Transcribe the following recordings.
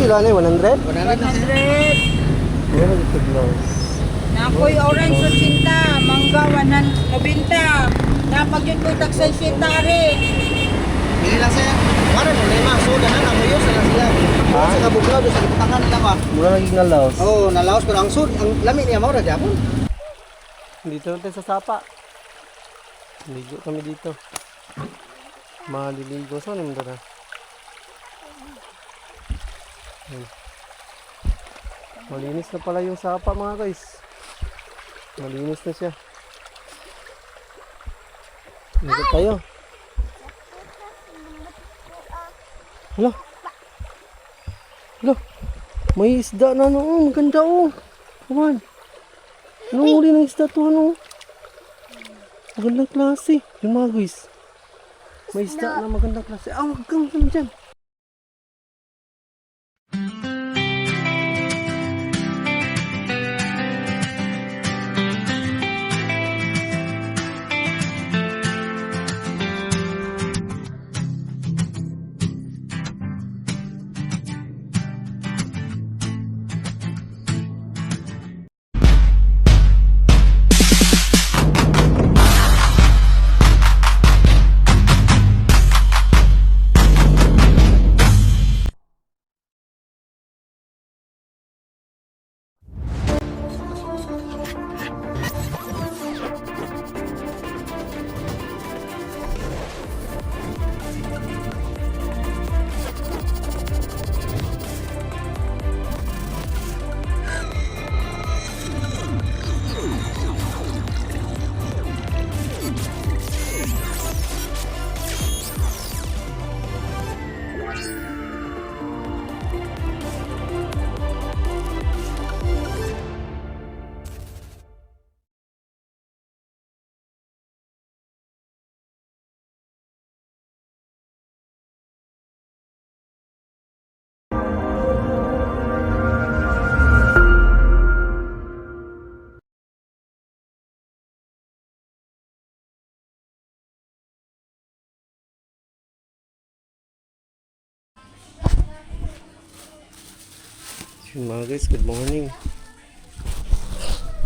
kilo ano 100? 100 na sir. 100. Wala dito gloves. Nakoy orange 80, mangga 190. Napagyan ko tag 60 rin. Pili lang sir. Mara mo lima so danan ang uyos na sila. Sa kabuglaw do sa gitangan nila ko. Mura lagi nga laos. Oh, nalaos pero ang sud ang lami niya mao ra gyapon. Dito natin sa sapa. Ligo kami dito. Maliligo. Saan naman doon ha? Malinis na pala yung sapa mga guys. Malinis na siya. Ligo tayo. Hala. Hala. May isda na ano. Oh, maganda oh. Come on. Anong uri ng isda to ano? Magandang klase. Yung mga guys. May isda na magandang klase. Ah, wag kang dyan. Yun mga guys, good morning.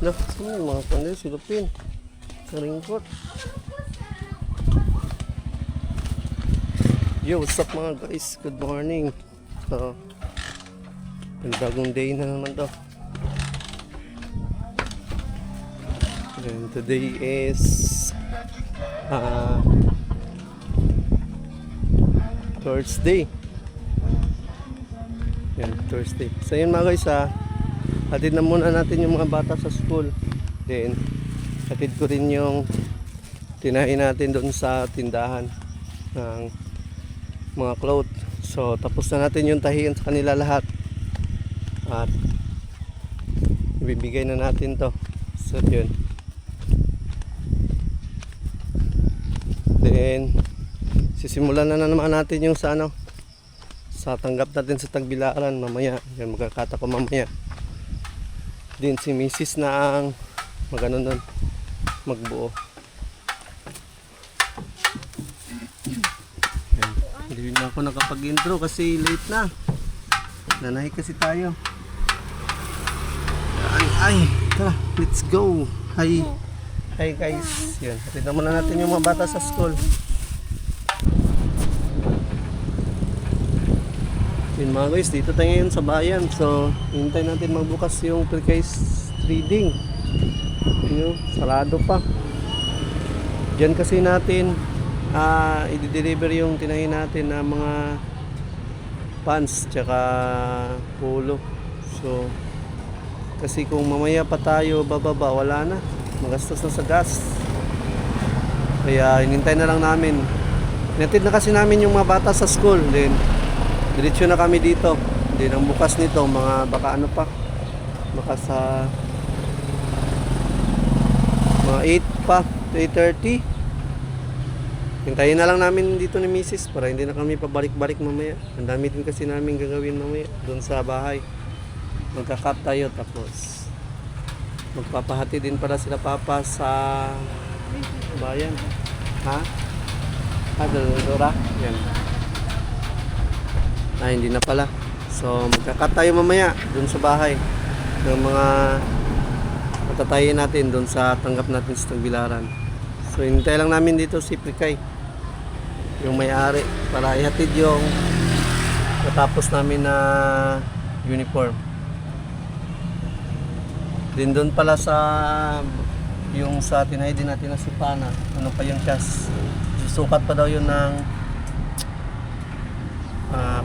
Look, saan yung mga panday, silupin. Karingkot. Yo, what's up mga guys, good morning. So, yung bagong day na naman to. And today is Thursday. Yan, Thursday. So yun mga guys hatid na muna natin yung mga bata sa school. Then hatid ko rin yung tinahin natin doon sa tindahan ng mga clothes. So tapos na natin yung tahiin sa kanila lahat. At ibibigay na natin to. So yun. Then sisimulan na naman natin yung sa sa tanggap natin sa Tagbilaran mamaya. Yan, magkakata ko mamaya. Din si Mrs. na ang magbuo. Yan. Hindi na ako nakapag-intro kasi late na. Nanahi kasi tayo. Ay, tara, let's go. Hi guys. Yan, hatid na muna natin yung mga bata sa school. Yun mga guys, dito tayo ngayon sa bayan. So, hintay natin magbukas yung pre-case reading. Yun, sarado pa. Diyan kasi natin i-deliver yung tinahin natin na mga pants tsaka polo. So, kasi kung mamaya pa tayo bababa, wala na. Magastos na sa gas. Kaya hinintay na lang namin. Hinatid na kasi namin yung mga bata sa school. Then diretso na kami dito. Then ang bukas nito mga baka ano pa, baka sa mga 8 pa, 8:30. Hintayin na lang namin dito ni Mrs. para hindi na kami pabalik-balik mamaya. Ang dami din kasi namin gagawin mamaya doon sa bahay. Magka-cut tayo tapos magpapahati din para sila papa sa bayan. Ha? Dora? Yan. Hindi na pala. So magkakat tayo mamaya dun sa bahay ng mga matatayin natin dun sa tanggap natin sa Tagbilaran. So hintay lang namin dito si Prikay, yung may-ari, para ihatid yung natapos namin na uniform. Din doon pala sa yung sa tinay din natin na Supana, ano pa yung chas, susukat pa daw yun ng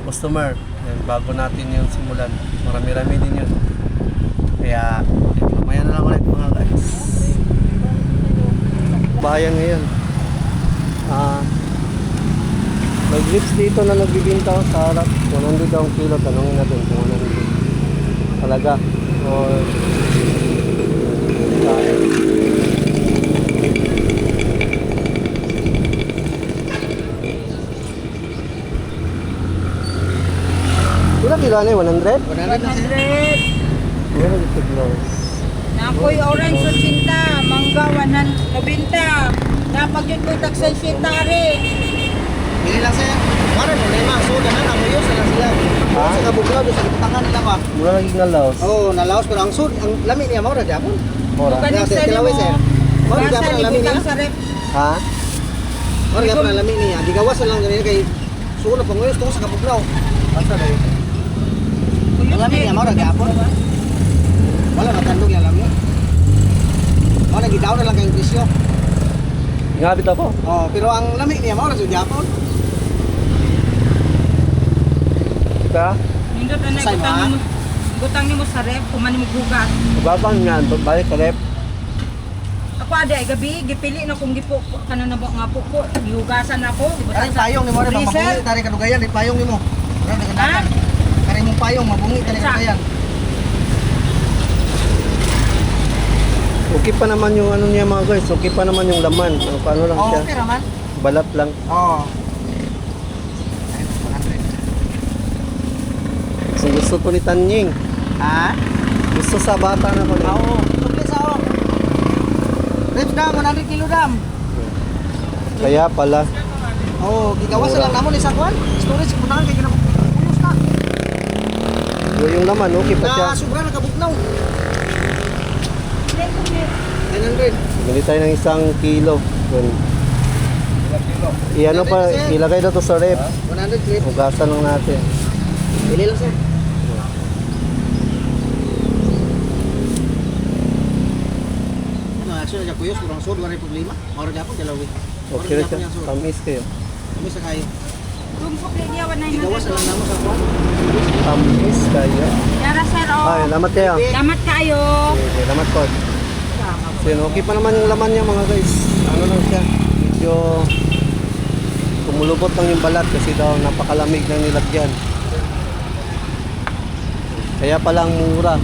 customer. Yan, bago natin yun simulan, marami-rami din yun. Kaya mamaya na lang ulit mga guys. Bayan ngayon, may grips dito na nagbibinta sa harap, 100 daw ang kilo. Tanongin natin kung 100 talaga or ilang kilo na yun? 100? 100 na sir. 100. Meron dito gloves. Nakoy orange 80, mangga 190. Napag yun ko'y tagsan shintari. Dili lang sir. Mara problema, sudan na namuyo sa sila. Ha? Sa kabuglaw do sa gitakan nila ba. Mura lagi nga laos. Oh, nalaos pero ang sud, ang lami niya mao ra gyapon. Mura. Kaning Sir, sa tilaway, mo. sir. Mao ra gyapon ang lami niya. Sa rep. Ha? Mao ra gyapon ang lami niya. Gigawas na lang ganyan kay suno panguyos tungod sa kabuglaw. Basta dai. Ang lami niya mao ra gyapon. Wala na tandog yung lami. Mao na gidaw na lang kay presyo. Ngabit ako. Oh, pero ang lami niya mao ra jud gyapon. Ka? Nindot na Say, ma. gutang mo sa rep, kumani mo gugat. Babang nga, balik ka rep. Ako ada gabi gipili na kung gipo kana na ba nga po ko gihugasan ako Kari payong ni mo ra freezer. mabungi tari kadugayan di payong nimo. Ora Ha? dagan. Kari mong payong mabungi tari Sa? kadugayan. Okay pa naman yung ano niya mga guys. Okay pa naman yung laman. Paano lang Oh, siya. okay raman. Balat lang. Oh. Gusto to ni Tanying. Ha? Gusto sa bata na ko. Oo. Tukli sa o. Reps dam, 100 kilo dam. Kaya pala. Oo, gigawas lang namon ni sakwan. Storage mo na kay kinapulos na. Yung laman, okay pa siya. Na sobra na kabugnaw. 900. Bili tayo ng 1 kilo. Yun. Iano pa, ilagay na to sa rep. 100 clip. Hugasan lang natin. Bili lang sir. Actually, kuyos kurang sud 1.5. Maro gyapon kalawi. Okay na siya. Tamis kayo. Kami sa kayo. Tumpok ni dia Gigawas 190. lang namo sa kwan. Tamis kayo. Yara sir oh. Ay, lamat kayo. Salamat kayo. Okay, lamat po. So yun, okay pa naman yung laman niya mga guys. Ano lang siya. Medyo kumulubot lang yung balat kasi daw napakalamig ng nilagyan. Kaya palang mura.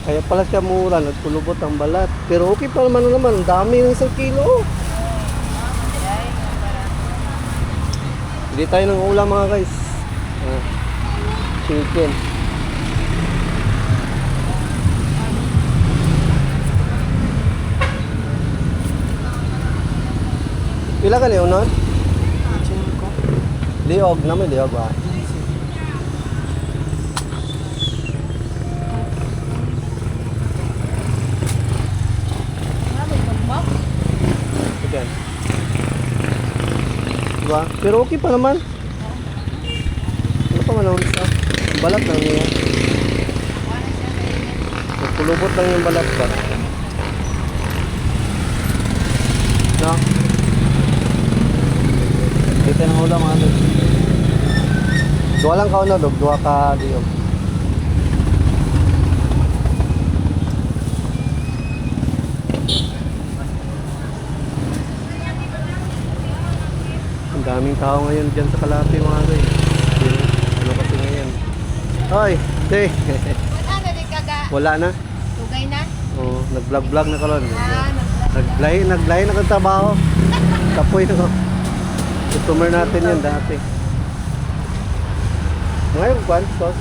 Kaya pala siya mura, nagkulubot ang balat. Pero okay pa naman naman, ang dami ng 1 kilo. Bili tayo ng ulam mga guys. Chicken. Pila ka Leonon? Liog na may liog ba? Ayan. Diba? Pero okay pa naman. Ano pa man ang isa? Balat lang niya. Kulubot lang yung balat ba? No? Dito ng ulam mga dog. Duwa lang ka na dog, duwa ka diyo. Ang daming tao ngayon dyan sa Kalapi mga guys. Ano kasi ngayon? Hoy! Hey! Ano di kaga? Wala na? Tugay na? Oo, nag-vlog-vlog na kalon. Naglag. Naglahi na kang trabaho. Tapoy na ko. Customer natin yun dati. Ngayon, kwan, sos.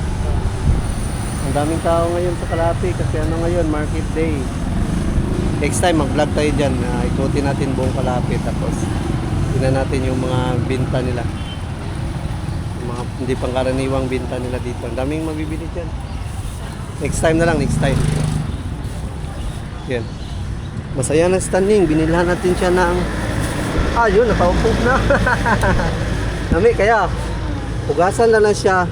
Ang daming tao ngayon sa Kalapi kasi ano ngayon, market day. next time mag-vlog tayo dyan. Ikutin natin buong kalapit. Tapos tingnan natin yung mga binta nila. Yung mga hindi pangkaraniwang binta nila dito. Ang daming mabibili dyan. Next time na lang, next time. Yan. Masaya na standing. Binilhan natin siya ng... yun, napaupog na. Nami, kaya hugasan na lang siya.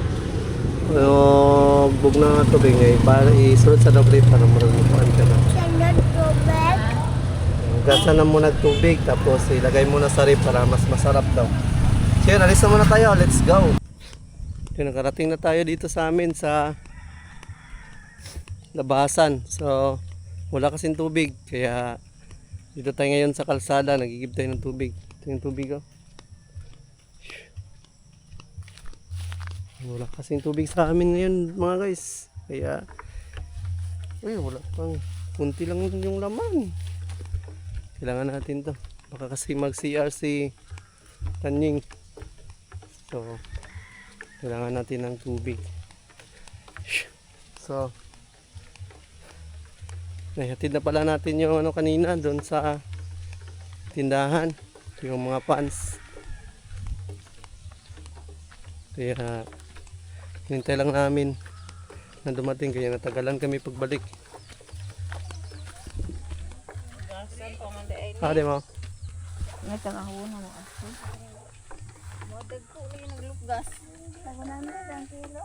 Bug na tubig ngayon. Para isulot sa doble para marunong ka na. Hugasan na muna tubig. Tapos ilagay muna sa rib para mas masarap daw. So yun, alis na muna tayo. Let's go. Yun, nakarating na tayo dito sa amin sa labasan. So wala kasing tubig. Kaya dito tayo ngayon sa kalsada, nagigib tayo ng tubig. Ito yung tubig, oh. Wala kasing tubig sa amin ngayon, mga guys. Kaya, wala pang, kunti lang yung laman. Kailangan natin to. Baka kasi mag-CR si Tanying. So, kailangan natin ng tubig. So, nahihatid na pala natin yung ano kanina doon sa tindahan, yung mga pants. Kaya hintay lang namin na dumating, kaya natagalan kami pagbalik. Di mo? Nagkakahunan mo ako. Matag ko ulit nagluggas. Nagunamit ang kilo.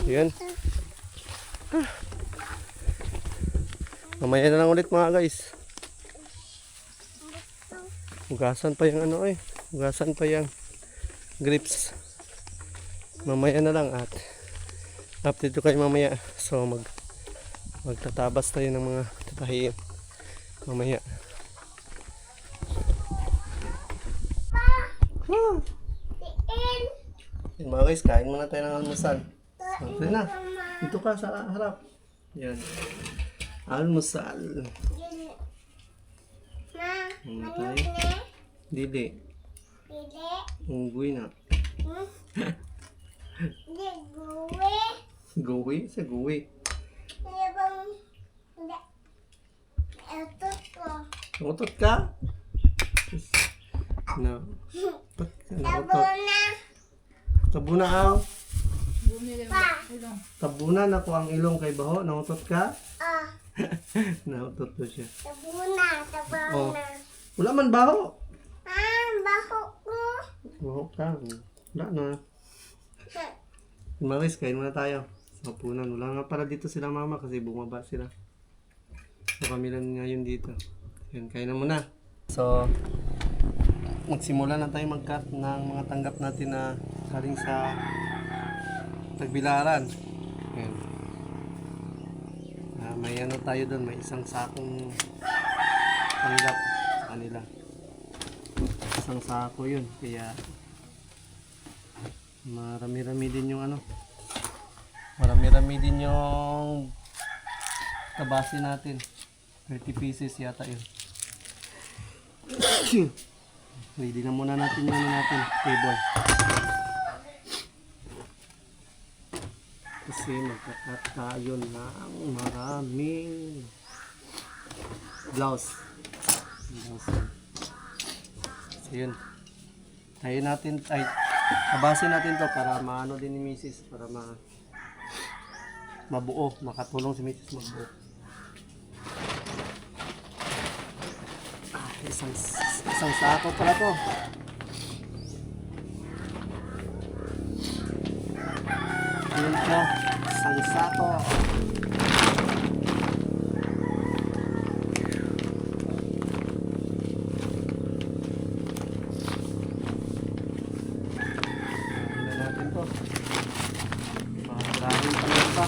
Yun. Mamaya na lang ulit mga guys. Hugasan pa yung ano hugasan pa yung grips. Mamaya na lang at update ko kayo mamaya. So magtatabas tayo ng mga tatahiin mamaya. Yan mga guys, kain muna tayo ng almusal. So, na. Dito ka sa harap. Yan. Almusal. Dili. Unggoy na. Guwi? Sa guwi. Utot ka? No. Tabuna ang? Tabunan ako ang ilong kay Baho. Nautot ka? Nautot to siya. Tabuna. Oh. Wala man baho. Baho ko. Baho ka. Wala na. Maris, kain muna tayo. Sa punan. Wala nga pala dito sila mama kasi bumaba sila. So kami lang ngayon dito. Yan, kain na muna. So, magsimula na tayo mag-cut ng mga tanggap natin na galing sa Tagbilaran. Yan. May ano tayo doon, may isang sakong tanggap sa kanila. Isang sako yun, kaya marami-rami din yung ano, marami-rami din yung kabasi natin. 30 pieces yata yun. Ready na muna natin yung ano natin, table. Kasi magkakat tayo ng maraming blouse. So yun. Tayo natin, kabasin natin to para maano din ni Mrs. Para mabuo, makatulong si Mrs. mabuo. Isang sako pala to. Yun po, isang sako. Tignan natin to. Maraming pa.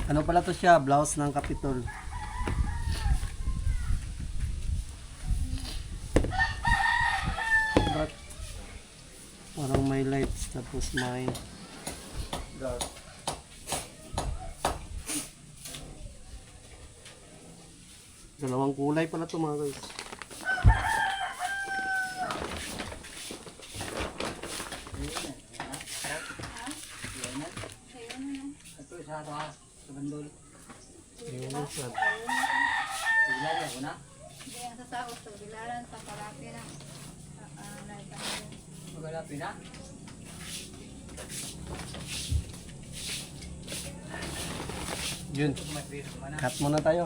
Ano pala to siya? Blouse ng Kapitol. But, parang may lights tapos may dark. Dalawang kulay pala to mga guys. Yung usad. Hindi ang sasakot sa bilaran sa kalapi na. Yun. Cut muna tayo.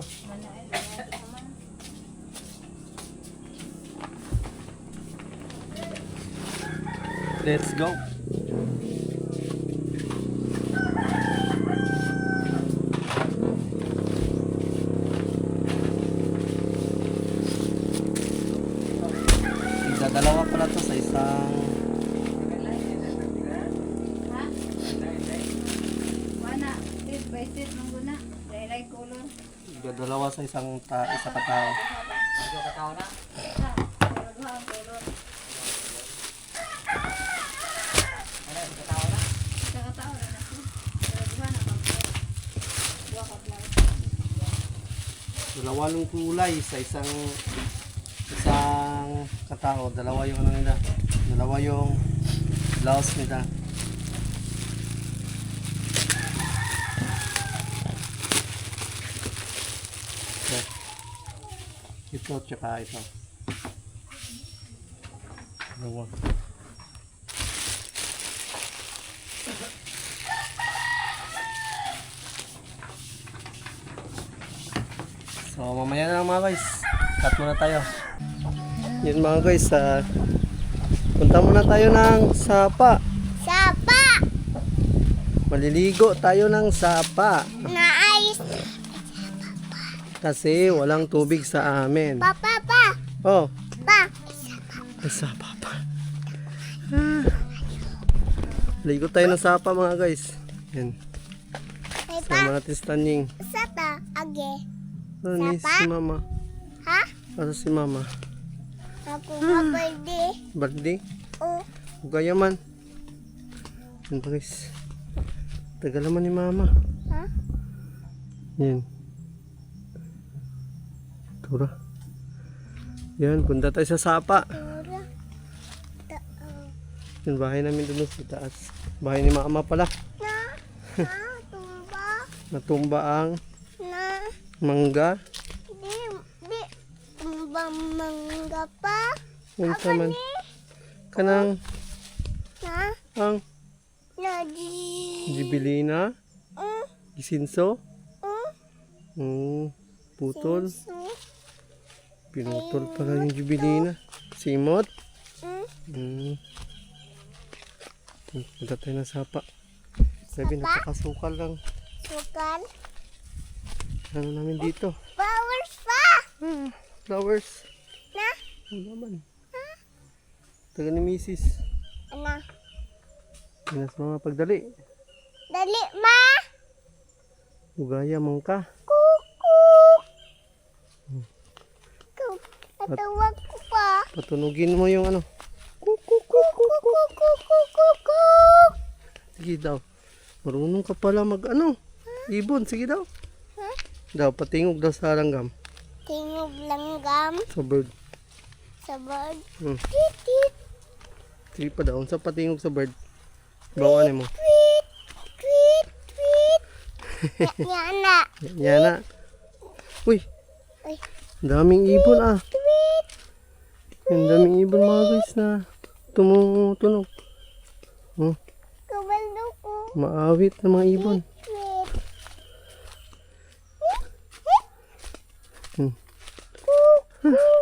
Let's go. Dalawa pala to sa isang Ha? Wana, seat by seat mangguna. Dahil color. dalawa sa isang isa katao. Ha? Dalawa ang color. Isa ka tao na natin. Dalawa na pang-color. Dua ka blouse. Dalawa ng kulay sa isang katao. Dalawa yung ano nila. Dalawa yung blouse nila. So, ito tsaka ito. Dalawa. So mamaya na lang mga guys. Cut muna tayo. Yun mga guys, punta muna tayo ng sapa. Sapa! Maliligo tayo ng sapa. Naayos. Kasi walang tubig sa amin. Papa, pa! Oh, Pa! may sapa pa. Ligo tayo ng sapa mga guys. Yan. Hey, pa! Sama natin standing. Sapa! Age. Ano ni Sapa? si mama? Ha? Ano si mama? Ako nga birthday. Birthday? Oh, Gaya man. Yan pa guys. Tagal naman ni mama. ha? Yan. Tura. Yan, punta tayo sa sapa. Tura. Yung bahay namin doon sa taas. Bahay ni mama pala. Na? Na? Tumba? Natumba ang Na? mangga. Di, tumba mangga pa? Yan man. Kanang Na? ang Na, jibilina. Gisinso. Putol. Sinso? Pinutol pala yung jubilina. Simot. Punta tayo ng sapa. Sabi napakasukal lang. Sukal? Ano namin dito? Flowers pa? Flowers. Na? Ano naman? Taga ni Mrs. Ano? Yan sa mga pagdali. Dali, ma! Ugaya mong ka. Kuku! Tatawag ko pa. Patunugin mo yung ano. Kuku! Sige daw. Marunong ka pala mag ano. Ibon. Sige daw. Ha? Daw, patingog daw sa langgam. Tingog langgam Sa bird. sa bird. Hmm. Tit, Sige pa daw. Sa patingog sa bird. Bawanin mo. tweet, tweet, tweet. Yana. Yan na. Uy. Uy. Ang daming ibon ah. Tweet, Ang daming ibon mga guys na tumutunog. Oh, kabalo ko. maawit na mga ibon. Tweet.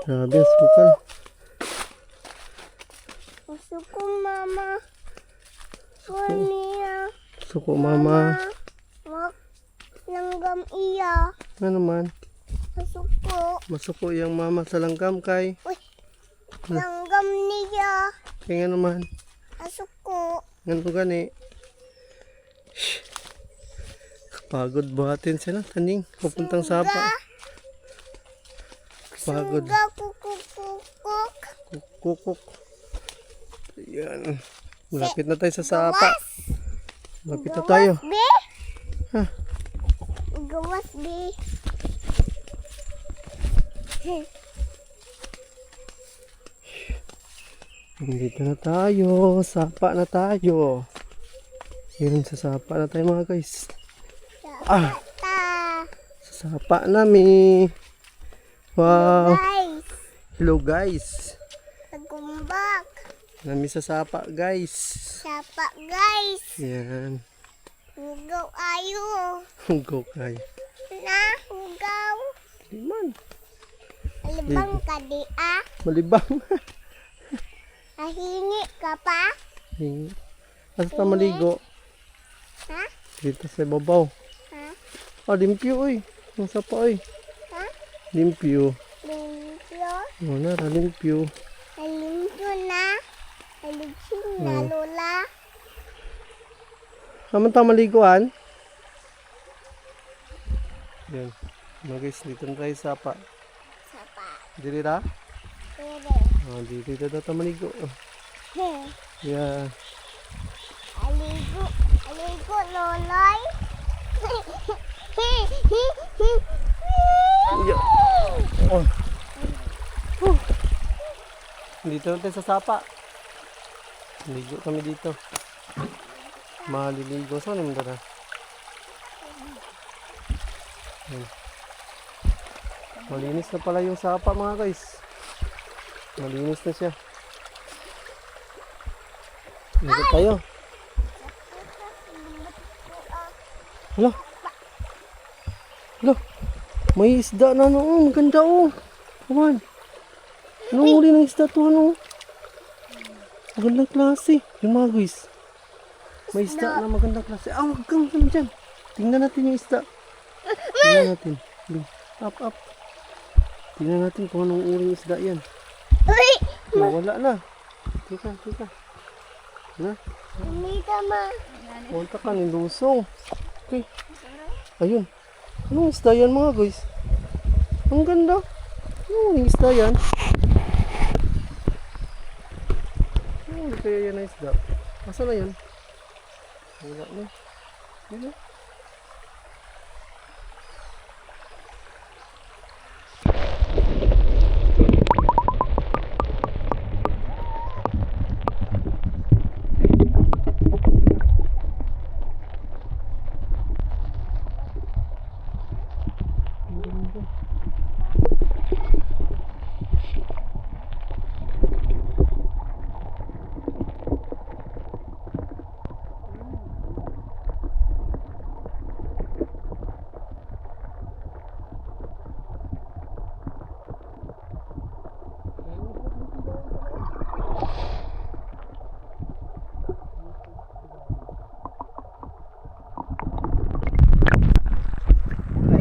Grabe ang sukal. Gusto ko, mama. Waniya. Suko mama. Wag langgam iya. Ano man. Gusto ko. Masuko yung mama sa langgam kay. Uy. Langgam niya. Kaya nga naman. Gusto ko. Ganito gani. Shhh. Pagod buhatin sila. Taning. Pupuntang sapa. Pagod. Suga kukukukuk. Kukuk. Ayan. Malapit na tayo sa sapa. Malapit na tayo. Be? Ha? Gawas, be. Dito na tayo. Sapa na tayo. Yun, sa sapa na tayo mga guys. Ah! sapa nami. Wow. Guys, Hello guys. nagumbak. Nami sa sapa guys. Sapa guys. Yan. Hugaw ayo. Hugaw kay. Na, hugaw. Liman. Alibang ka di ah. Malibang. Nahingi ka pa. Asa ta maligo? Ha? Dito sa babaw. Ha? Ah, limpyo oy. Ang sapa oy. Ha? Limpyo. Limpyo. Wala ra limpyo. Limpyo na. Limpyo na, Lola. Aman ta maliguan? Yan. Mga guys, dito na tayo sa sapa. Sapa. Diri ra? Pwede. Ah, dito na tayo maligo. Yeah. Aligo. Aligo, Loloy. Yeah. Oh. Dito na tayo sa sapa. Ligo kami dito. Maliligo. Saan naman dara? Malinis na pala yung sapa mga guys. Malinis na siya. Dito tayo. Hala. Hala. May isda na no. Maganda oh. Come on. Anong uli ng isda to ano? Magandang klase. Yung mga guys. May isda na magandang klase. Ah, wag kang dyan. Tingnan natin yung isda. Tingnan natin. Up, up. Tingnan natin kung anong uling isda yan. Uy! Wala na. Tika, tika. Na, Hindi ka ma. punta ka ni Lusong. Okay. Ayun. Anong isda yan mga guys? Ang ganda. Anong isda yan? Ano kaya yan na isda? Asa na yan? Wala na. Wala.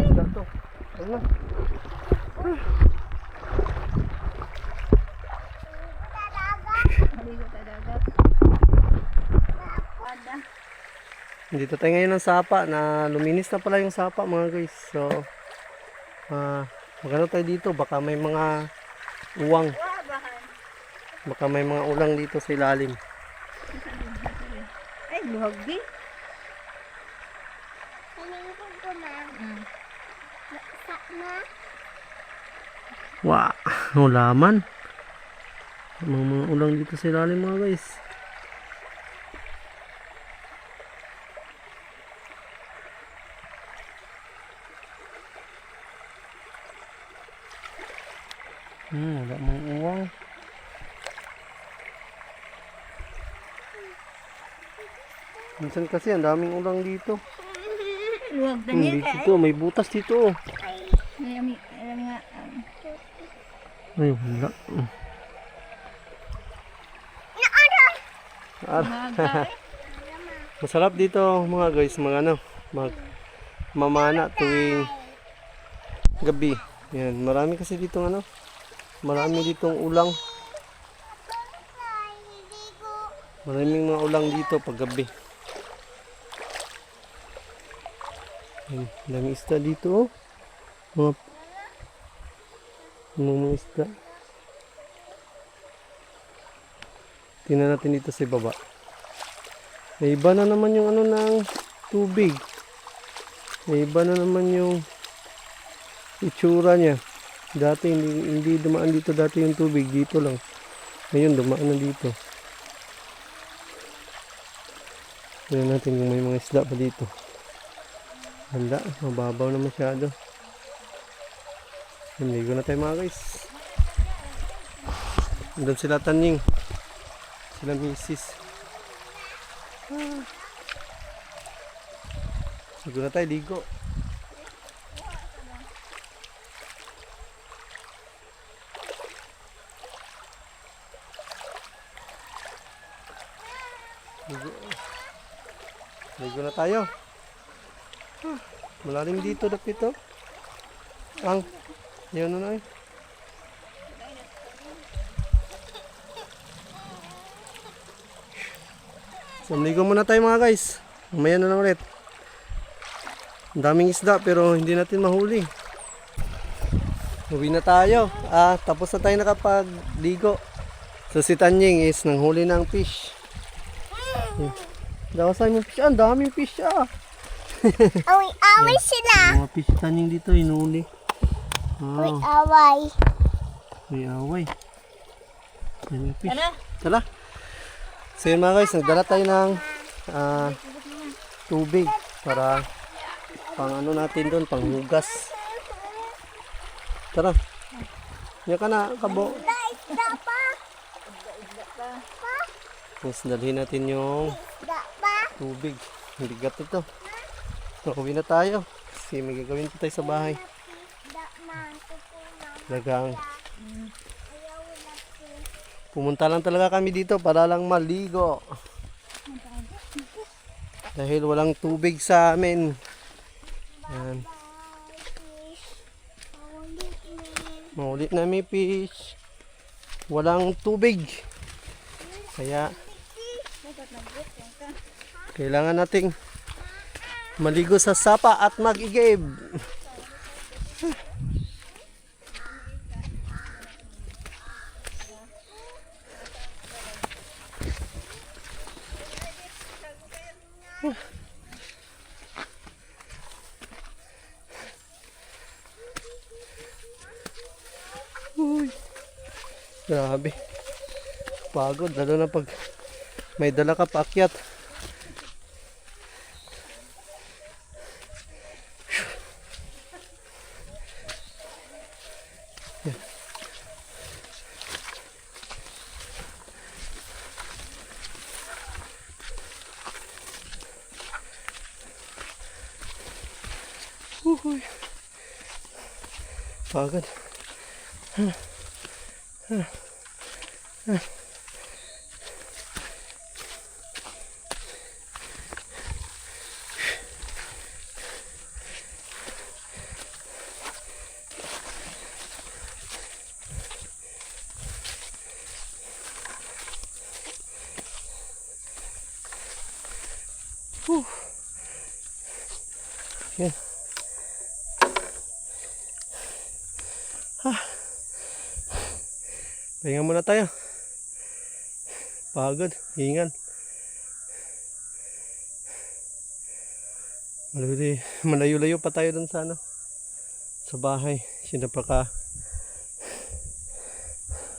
Isda to. Ano? Maligo ta dagat. Dito tayo ngayon ng sapa na luminis na pala yung sapa mga guys. So, magano tayo dito. Baka may mga uwang. Baka may mga ulang dito sa ilalim. Ay, luhag di. Nalingkod ko ma. Sa ma. Wow, ulaman. Mga ulang dito sa ilalim mga guys. Wala mga uwang. Minsan kasi ang daming ulang dito. Luhag na niya Dito, may butas dito. Ay, nga. Ay, wala. Masarap dito mga guys, mamana tuwing gabi. Yan, marami kasi dito marami ditong ulang. Maraming mga ulang dito pag gabi. Yan, daming isda dito oh. Mga isda. Tingnan natin dito sa baba. May iba na naman yung ng tubig. May iba na naman yung itsura niya. Dati hindi dumaan dito dati yung tubig. Dito lang. Ngayon dumaan na dito. Tingnan natin kung may mga isda pa dito. Handa, mababaw na masyado. Naligo na tayo mga guys. Doon sila Tanying. Sila misis. Ligo na tayo, ligo. Ligo. Ligo na tayo. Malalim dito, dapito. Ang, yun na eh. So, maligo muna tayo mga guys. Mamaya na lang ulit. Ang daming isda pero hindi natin mahuli. Uwi na tayo. Tapos na tayo nakapagligo. So si Tanying is nanghuli ng fish. Dawasay mo fish. Ang daming fish Away sila. Mga fish Tanying dito inuli. Away. May away. May fish. Tara. So yun mga guys, nagdala tayo ng tubig para pang ano natin doon, pang hugas. Tara. Yan ka na, kabo. Isda pa. Tapos dalhin natin yung Isda pa. tubig. Ang bigat ito. So, uwi na tayo. Kasi may gagawin pa tayo sa bahay. Isda man. Tutunan. Talagang Ayaw na po. pumunta lang talaga kami dito para lang maligo. Dahil walang tubig sa amin. Yan. Maulit na may fish. Walang tubig. Kaya kailangan nating maligo sa sapa at mag-igib. Uy, grabe. Pagod, lalo na pag may dala ka paakyat. Uy, pagod. Yan. Pahinga muna tayo. Pagod, hingal. Malayo-layo pa tayo dun sa sa bahay. Sinapaka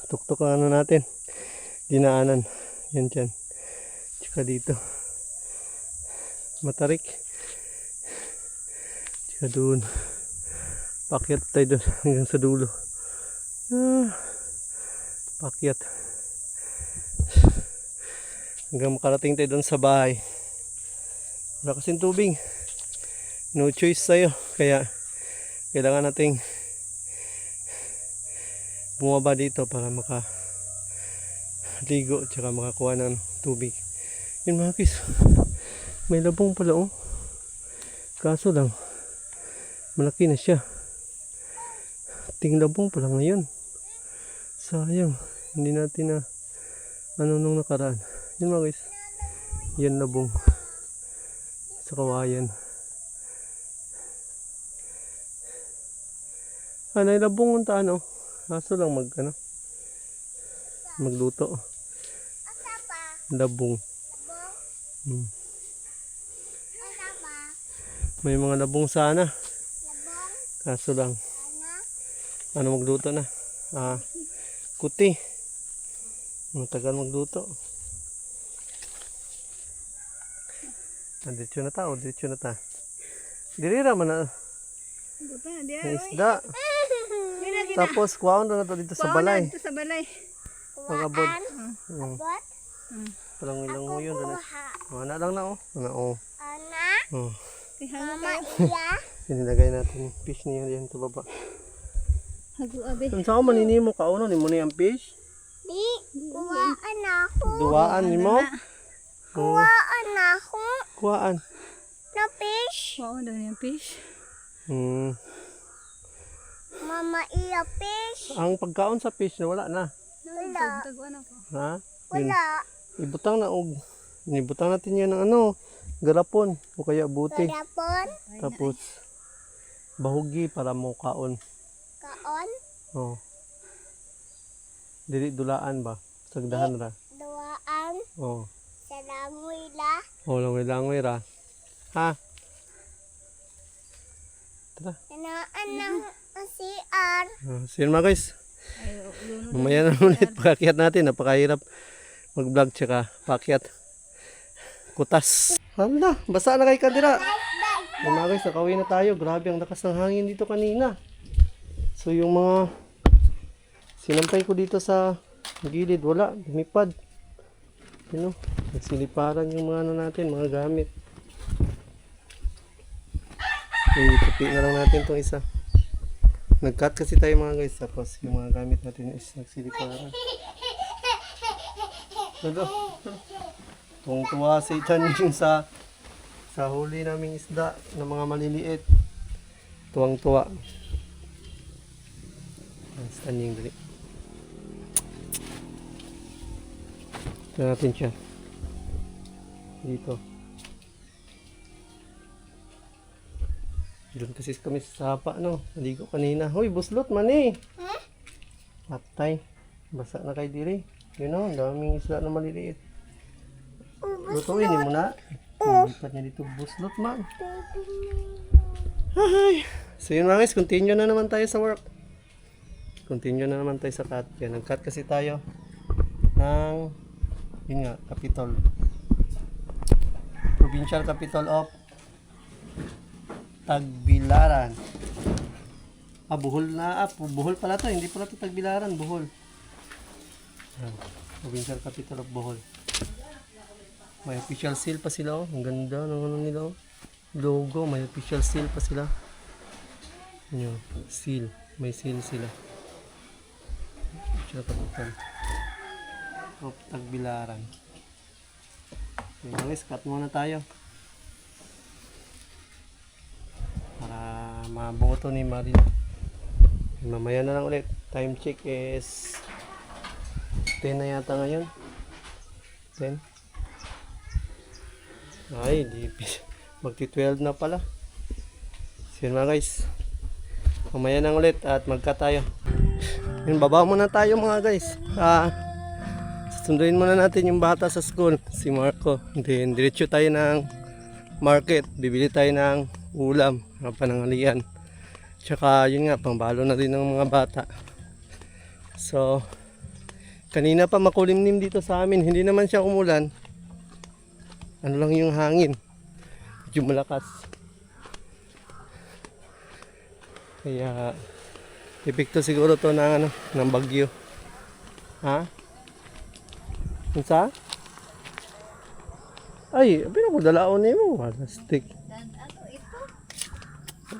tuktok ang natin. Dinaanan. Yan dyan. Tsaka dito. Matarik. Tsaka doon. Pakyat tayo doon hanggang sa dulo. Pakyat. Hanggang makarating tayo doon sa bahay. Wala kasing tubig. No choice tayo. Kaya kailangan nating bumaba dito para makaligo at saka makakuha ng tubig. Yun mga kis. May labong pala oh. Kaso lang malaki na siya. Tinglabong pala ngayon. Sayang. Hindi natin nung nakaraan. Yun mga guys. Yan labong. Sa kawayan. Nailabong ang taan oh. Kaso lang magluto. Labong. May mga labong sana. Kaso lang magluto na. Kuti. Matagal magluto. Diretso na ta. Diretso na ta. Diri raman na. May isda. Tapos kuwaon na to dito sa balay. Dito sa balay. Pagabot. Abot. Parang ilang mo yun. Kuha. Ana lang na oh. Ana oh. Anak. Oh. Mama iya. Sinilagay natin yung fish niya diyan sa baba. Hago abi. Kung saan mo manini mo kauno ni mo na yung fish? Di. Kuhaan ako. Duwaan ni mo? Kuhaan ako. Kuwaan. Na fish. Oo, daw yung fish. Mama iya fish. Ang pagkaon sa fish na wala na. Wala. Taguan ako. Ha? Yun. Wala. Ibutang na og. Ibutang natin yan ng ano, garapon o kaya buti. Kadapon. Tapos bahugi para mo kaon. Kaon. Oh. Dili dulaan ba? Sagdahan ra. Duwaan. Oh. Salamoy la. Oh, langoy ra. Ha? Tara. Nanaan ng CR. See you mga guys. Mamaya na ulit pakakyat natin. Napakahirap mag-vlog tsaka pakyat. Kutas. Hala, basa na kay Kadira. Mga guys, nakauwi na tayo. Grabe ang lakas ng hangin dito kanina. So yung mga sinampay ko dito sa gilid, wala, lumipad. You know, nagsiliparan yung mga ano natin, mga gamit. Itupi na lang natin itong isa. Nag-cut kasi tayo mga guys, tapos yung mga gamit natin is nagsiliparan. Tuwang-tuwa si Chan yung sa huli naming isda ng mga maliliit. Tuwang-tuwa. Standing dali. Ito natin siya. Dito. Doon kasi kami sa sapa, no? Naligo kanina. Hoy, buslot man eh. Patay. Basa na kay diri. Yun o, daming isla na maliliit. Lutuin mo na. Lipat niya dito buslot man. Ay. So yun mga guys, continue na naman tayo sa work. Continue na naman tayo sa cut. Yan, nag-cut kasi tayo ng yun nga, Capitol. Provincial Capital of Tagbilaran. Buhol na. Buhol pala to. Hindi pala to Tagbilaran. Buhol. Yan. Provincial Capital of Bohol. May official seal pa sila. Oh. Ang ganda ng ano nila. Oh. Logo. May official seal pa sila. Yan. Seal. May seal sila. Official Capital of Tagbilaran. Okay, guys, cut muna tayo. Para mabuo to ni Marina. Mamaya na lang ulit. Time check is 10 na yata ngayon. 10. Ay, di magti 12 na pala. So yun mga guys. Mamaya na ulit at magka tayo. Yun, baba muna tayo mga guys. Susunduin muna natin yung bata sa school, si Marco. Then diretso tayo ng market. Bibili tayo ng ulam, mga panangalian. Tsaka yun nga, pangbalo na rin ng mga bata. So, kanina pa makulimlim dito sa amin. Hindi naman siya umulan. Ano lang yung hangin. Medyo malakas. Kaya, epekto siguro to ng, ano, ng bagyo. Ha? Unsa? Ay, abin ako dalaon ni mo. Plastic.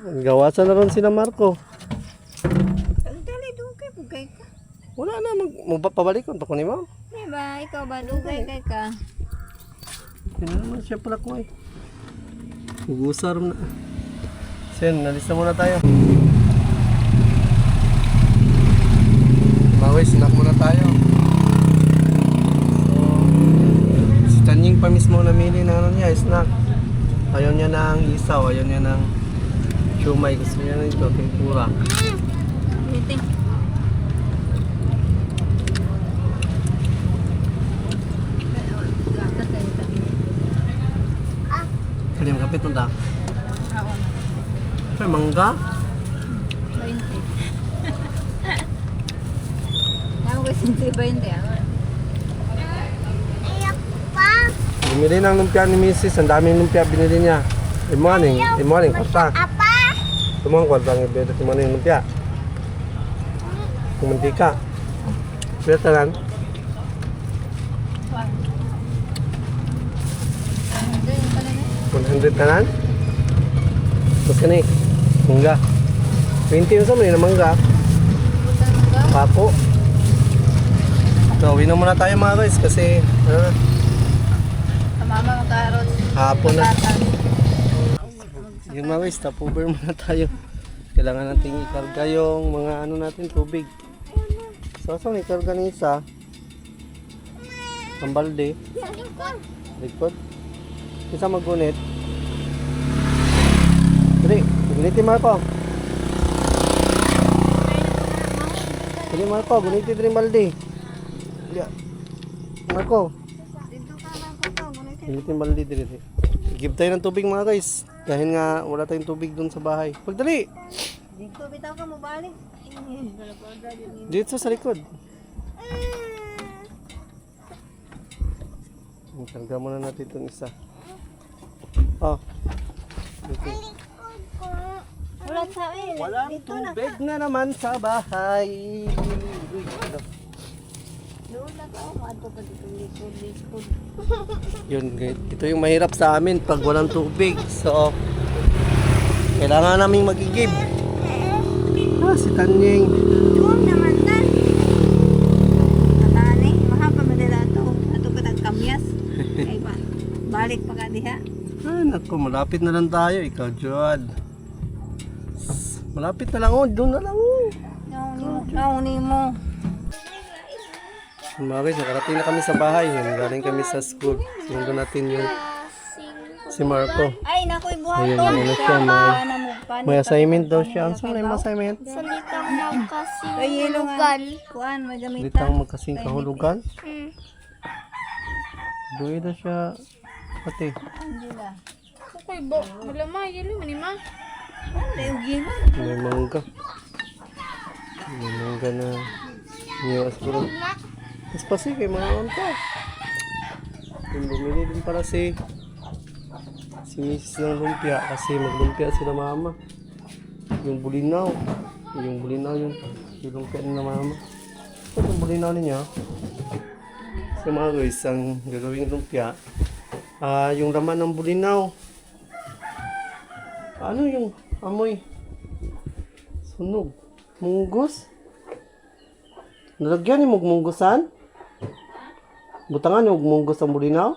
Gawasan na rin sila Marco. Dali, dugay, bugay ka. Wala na, magpapabalik ko ni mo. Di ba, ikaw ba, dugay kay ka? Yun naman siya pala ko eh. Ugusar na. Sen, nalista muna tayo. Maway, snack muna tayo. So, si Tanying pa mismo namili ng ano niya, snack. Ayaw niya ng isaw, ayaw niya ng siumay. Gusto niya na ito, tempura. Iti. Kalim kapit mo ta. Ay, mangga. 20. Ako kasi hindi 20 ako. Ayak pa. Bumili ng lumpia ni Mrs. Ang daming lumpia binili niya. Imo aning kwarta. Apa? Tumang kwarta ng ibeda. Imo aning lumpia. Yung mantika. Pwede tanan. Doon pala na. 100 tanan. Tapos ka ni. Mangga. 20 yung sa mga na mangga. Buta mangga. Papo. So, uwi na muna tayo mga guys kasi Sa mama magkaroon. hapon na. Yun mga guys, stop-over muna tayo. Kailangan natin ikarga yung mga ano natin, tubig. So, saan ikarga ng isa? Ang balde. Likod. Isa maggunit. Dali, gunitin Marco. Dali Marco, gunitin din balde. Dali. Marco. Dito ka lang po to. Gunitin balde dali. Give tayo ng tubig mga guys. Dahil nga wala tayong tubig dun sa bahay. Pagdali! Dito, bitaw ka mo balik. Dito sa likod. Karga muna natin itong isa. Oh. Dito. Wala sa akin. Walang Dito na. tubig na naman sa bahay. Uy, ano? Doon na ka. Mato ka dito. Likod. Yun, ito yung mahirap sa amin pag walang tubig. So, kailangan naming magigib. Si Tanyeng. Doon naman tan. Katani. Mahapa madala ito. Ato ka nagkamyas. Ay ba. Balik pa ka diha. Naku, malapit na lang tayo. Ikaw, Joad. Malapit na lang. Oh, doon na lang. Oh. Nauni mo. Mga guys, nakarating na kami sa bahay. Yan, galing kami sa school. Sundo natin yung si Marco. Ay, nakoy buhat Ayun, to. ano siya, may assignment daw siya. Ang saan yung assignment? Salitang Kayilungan. Kuan, may gamitan. Litang magkasing kahulugan. Hmm. Doon na siya. Pati. Angela. Ako'y bo, malama, yelo man ma. Ano yung gino? May mangga. May mangga na niwas bro. Mas pasi kay mga onto. Yung bumili din para si Mrs. ng lumpia kasi maglumpia sila mama. Yung bulinaw. Yung lumpia nila mama. Ito yung bulinaw niya. So mga guys, ang gagawing lumpia, yung laman ng bulinaw. Ano yung amoy? Sunog. Munggos? Nalagyan ni munggusan? Butangan yung munggos ang bulinaw?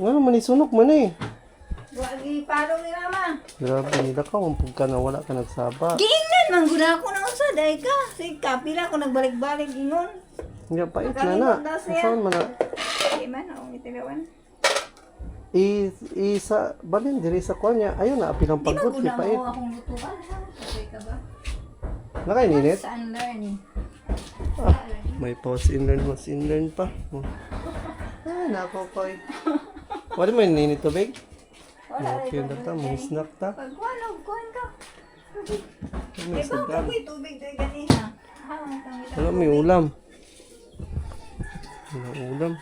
Nga naman isunog man eh. Wagi parong ni mama. Grabe nila ka, wampag ka na wala ka nagsaba. Giingnan, mangguna ko na unsa dahil ka. Si kapila ko nagbalik-balik ingon. Hindi, pait na na. Saan man na? Di man, ako itilawan. Isa, balin, diri sa kanya. Ayun na, apilang Di ba pagod, guna pait. mo akong lutuan? Ha? Okay ka ba? Nakaininit? Saan learn? Ah, may pause in learn pa. Oh. Ah, nakokoy. Wala mo ininit tubig? Wala Okay, data, may snack ta. Pag wala, kuhan ka. May Di ba sagan. kapoy tubig doy ganiha? Ha, Wala, may ulam. Wala ulam.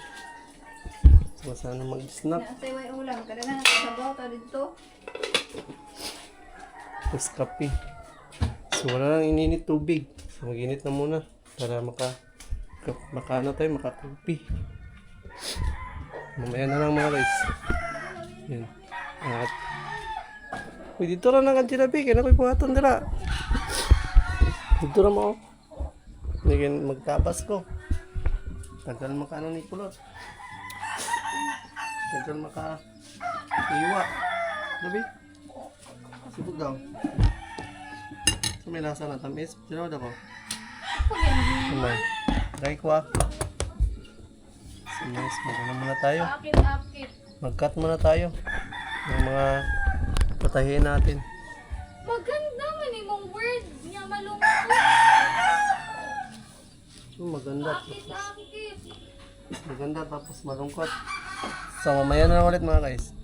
So, sana mag-snack. Nasay way ulam, kada na sabaw ta dito. Tapos kape. So, wala lang ininit tubig. So, mag-init na muna para ano tayo, makakupi. Mamaya na lang mga guys. Yan. At uy, dito lang ang tirabi. Kaya na ko'y buhaton dira. Dito na mo. Hindi magtapas ko. Tagal makaano ni Kulot. Tagal iwa. Labi. Sibog daw. So may lasa na tamis. Sinawad ako. Kamay. Dahil ko ah. So guys, magano muna tayo. Akit. Mag-cut muna tayo. Yung mga patahiin natin. Maganda man imong word niya malungkot. Maganda. Akit. Maganda tapos malungkot. So mamaya na lang ulit mga guys.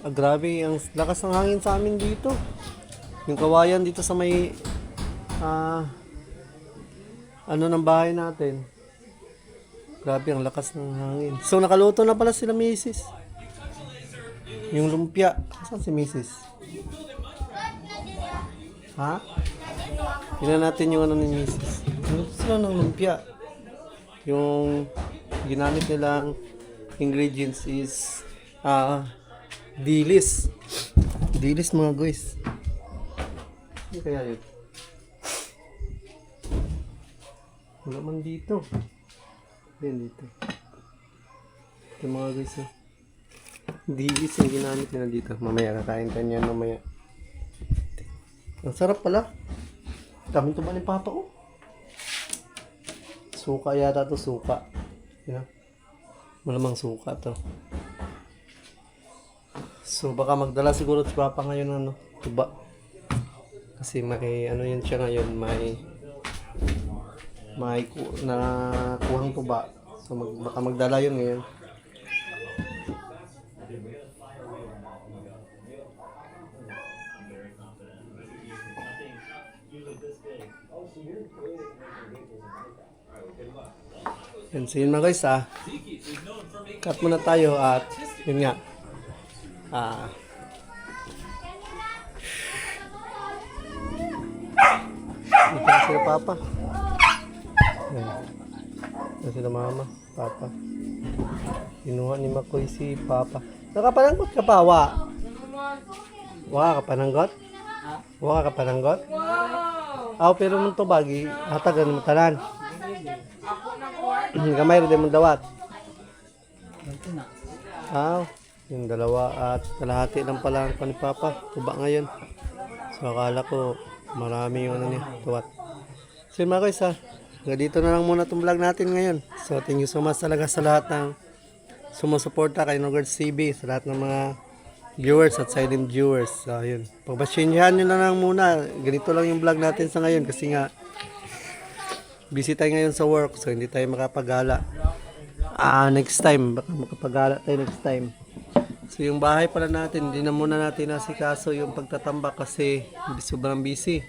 Grabe ang lakas ng hangin sa amin dito. Yung kawayan dito sa may ano ng bahay natin. Grabe ang lakas ng hangin. So nakaluto na pala sila Mrs. Yung lumpia. Saan si Mrs.? Ha? Tingnan natin yung ano ni Mrs. Ano sila ng lumpia? Yung ginamit nilang ingredients is dilis. Dilis mga guys. Ano kaya yun? Wala man dito. Yan dito. Ito mga guys. Dilis yung ginamit nila dito. Mamaya kakain ka niyan mamaya. Ang sarap pala. Daming tuba ni Papa ko. Suka yata to, suka. Yan. Malamang suka to. So baka magdala siguro si Papa ngayon ng ano, tuba. Kasi may ano yun siya ngayon, may kuhang tuba. So baka magdala yun ngayon. Yan, so yun mga guys cut muna tayo at yun nga dito na sila Papa. Yan. Dito sila Mama, Papa. Kinuha ni Makoy si Papa. Nakapananggot ka pa, wa? Wa ka pananggot? Wa ka pananggot? Aw, pero mong to bagi, hatagan mo tanan. Gamay rin mo dawat. Aw, yung dalawa at kalahati lang pala ang ni Papa. Tuba ngayon. So akala ko marami yung ano niya, tuwat. So yun mga guys dito na lang muna itong vlog natin ngayon. So thank you so much talaga sa lahat ng sumusuporta kay Noguards TV, sa lahat ng mga viewers at silent viewers. So yun, pagbasinyahan nyo na lang muna. Ganito lang yung vlog natin sa ngayon kasi nga busy tayo ngayon sa work, so hindi tayo makapagala. Next time, baka makapagala tayo next time. So yung bahay pala natin, hindi na muna natin nasikaso yung pagtatambak kasi sobrang busy.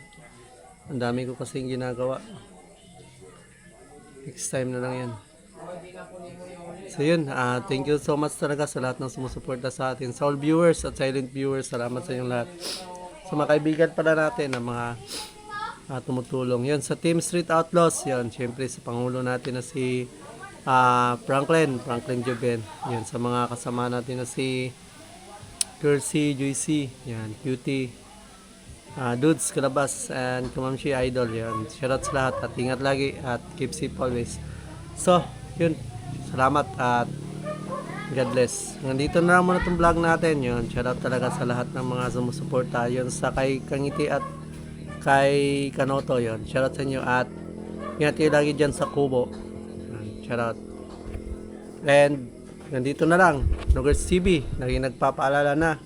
Ang dami ko kasing ginagawa. Next time na lang yan. So yun, thank you so much talaga sa lahat ng sumusuporta sa atin. Sa all viewers at silent viewers, salamat sa inyong lahat. Sa mga kaibigan pala natin, ang mga tumutulong. Yun, sa Team Street Outlaws, yun, syempre sa Pangulo natin na si Franklin Joben. Yun, sa mga kasama natin na si Kersey, Joycey, yan, Cutie, Dudes, Kalabas, and Kamamshi Idol. Yan, shoutout sa lahat at ingat lagi at keep safe always. So, yun, salamat at God bless. Nandito na lang muna itong vlog natin. Yun, shoutout talaga sa lahat ng mga sumusuporta. Yun, sa kay Kangiti at kay Kanoto, yun. Shoutout sa inyo at ingat kayo lagi dyan sa Kubo. Shoutout. And nandito na lang, Noguards TV, lagi nagpapaalala na,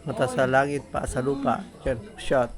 mata sa langit, pa sa lupa. Yan, shot.